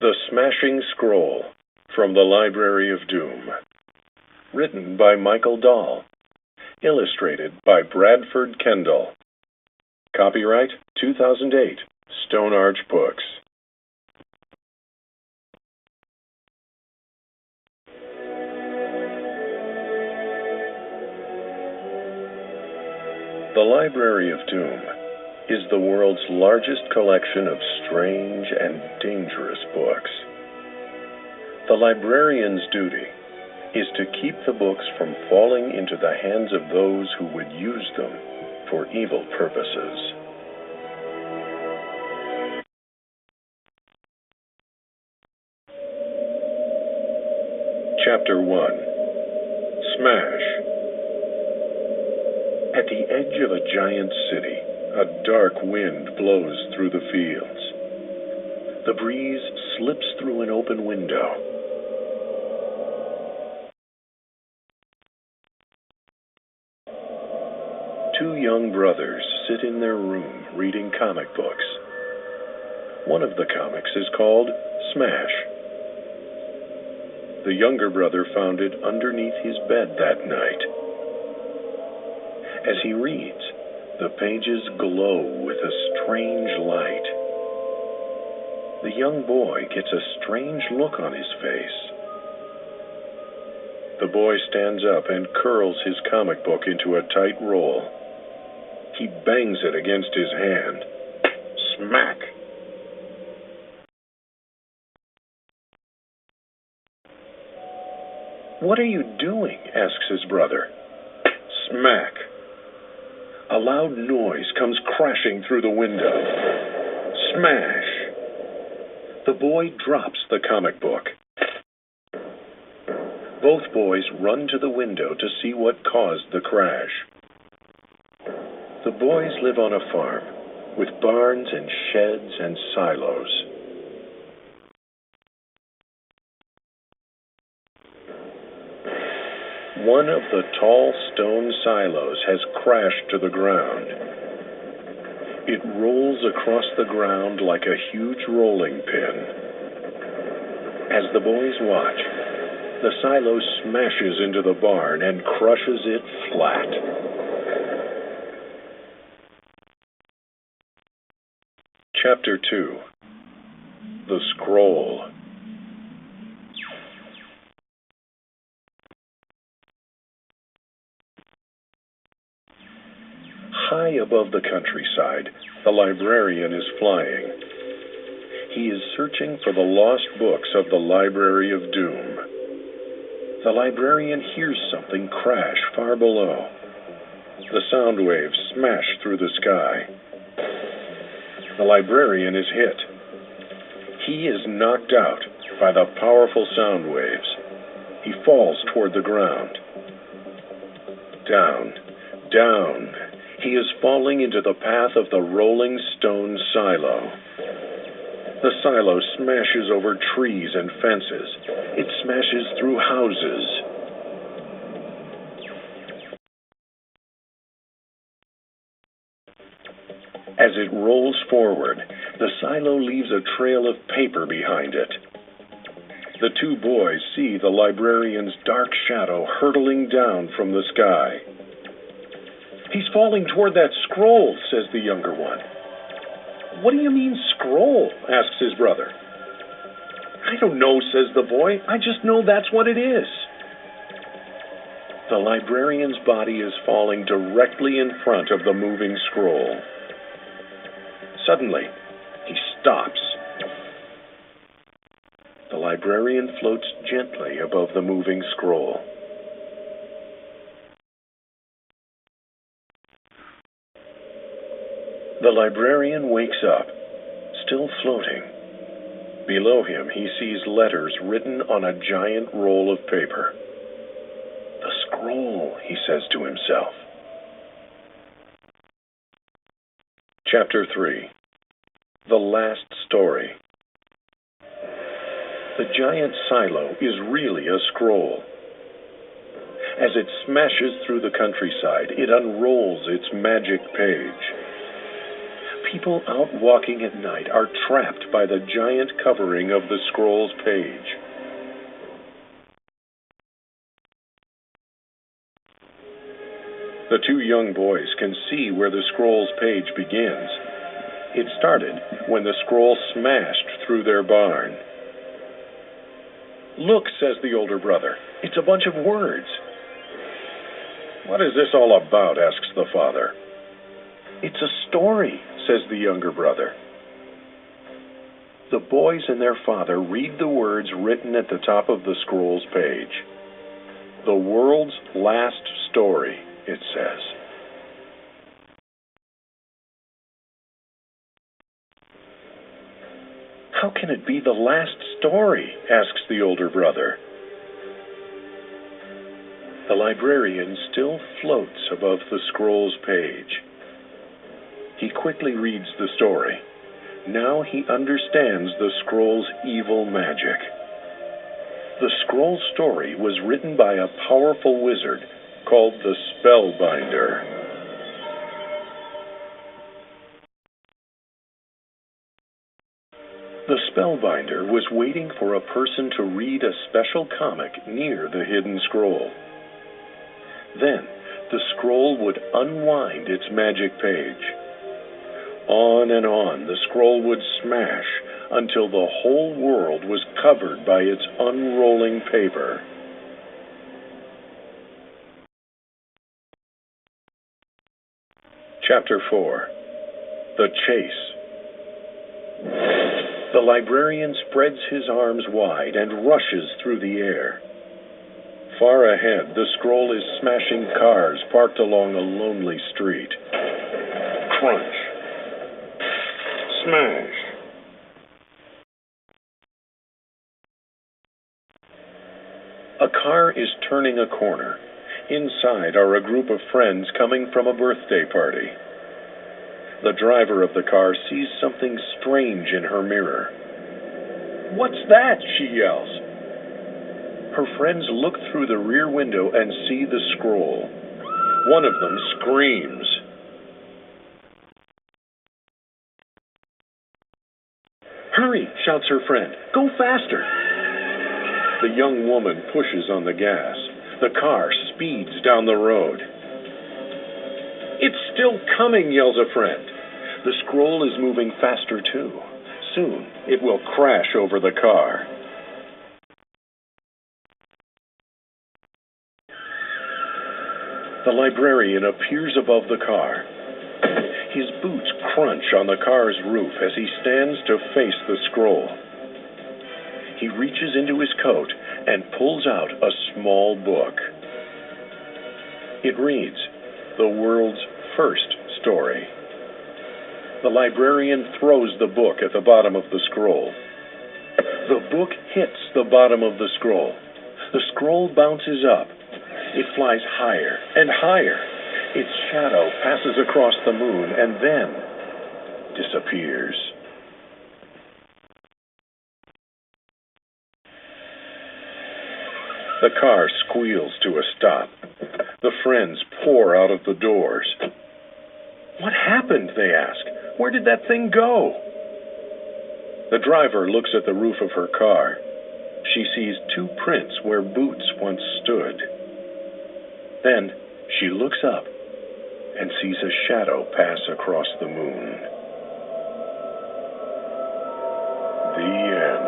The Smashing Scroll from the Library of Doom. Written by Michael Dahl. Illustrated by Bradford Kendall. Copyright 2008, Stone Arch Books. The Library of Doom is the world's largest collection of strange and dangerous books. The librarian's duty is to keep the books from falling into the hands of those who would use them for evil purposes. Chapter 1. Smash. At the edge of a giant city, a dark wind blows through the fields. The breeze slips through an open window. Two young brothers sit in their room reading comic books. One of the comics is called Smash. The younger brother found it underneath his bed that night. As he reads, the pages glow with a strange light. The young boy gets a strange look on his face. The boy stands up and curls his comic book into a tight roll. He bangs it against his hand. Smack! "What are you doing?" asks his brother. Smack! A loud noise comes crashing through the window. Smash! The boy drops the comic book. Both boys run to the window to see what caused the crash. The boys live on a farm with barns and sheds and silos. One of the tall stone silos has crashed to the ground. It rolls across the ground like a huge rolling pin. As the boys watch, the silo smashes into the barn and crushes it flat. Chapter 2. The Scroll. High above the countryside, the librarian is flying. He is searching for the lost books of the Library of Doom. The librarian hears something crash far below. The sound waves smash through the sky. The librarian is hit. He is knocked out by the powerful sound waves. He falls toward the ground. Down, down. He is falling into the path of the rolling stone silo. The silo smashes over trees and fences. It smashes through houses. As it rolls forward, the silo leaves a trail of paper behind it. The two boys see the librarian's dark shadow hurtling down from the sky. "He's falling toward that scroll," says the younger one. "What do you mean, scroll?" asks his brother. "I don't know," says the boy. "I just know that's what it is." The librarian's body is falling directly in front of the moving scroll. Suddenly, he stops. The librarian floats gently above the moving scroll. The librarian wakes up, still floating. Below him, he sees letters written on a giant roll of paper. "The scroll," he says to himself. Chapter 3. The Last Story. The giant silo is really a scroll. As it smashes through the countryside, it unrolls its magic page. People out walking at night are trapped by the giant covering of the scroll's page. The two young boys can see where the scroll's page begins. It started when the scroll smashed through their barn. "Look," says the older brother, "it's a bunch of words." "What is this all about?" asks the father. "It's a story," says the younger brother. The boys and their father read the words written at the top of the scroll's page. "The world's last story," it says. "How can it be the last story?" asks the older brother. The librarian still floats above the scroll's page. He quickly reads the story. Now he understands the scroll's evil magic. The scroll story was written by a powerful wizard called the Spellbinder. The Spellbinder was waiting for a person to read a special comic near the hidden scroll. Then, the scroll would unwind its magic page. On and on, the scroll would smash until the whole world was covered by its unrolling paper. Chapter 4. The Chase. The librarian spreads his arms wide and rushes through the air. Far ahead, the scroll is smashing cars parked along a lonely street. Crunch. Smash. A car is turning a corner. Inside are a group of friends coming from a birthday party. The driver of the car sees something strange in her mirror. "What's that?" she yells. Her friends look through the rear window and see the scroll. One of them screams. "Hurry!" shouts her friend. "Go faster!" The young woman pushes on the gas. The car speeds down the road. "It's still coming!" yells a friend. The scroll is moving faster too. Soon, it will crash over the car. The librarian appears above the car. His boots crunch on the car's roof as he stands to face the scroll. He reaches into his coat and pulls out a small book. It reads, "The World's First Story." The librarian throws the book at the bottom of the scroll. The book hits the bottom of the scroll. The scroll bounces up. It flies higher and higher. Its shadow passes across the moon and then disappears. The car squeals to a stop. The friends pour out of the doors. "What happened?" they ask. "Where did that thing go?" The driver looks at the roof of her car. She sees two prints where boots once stood. Then she looks up and sees a shadow pass across the moon. The end.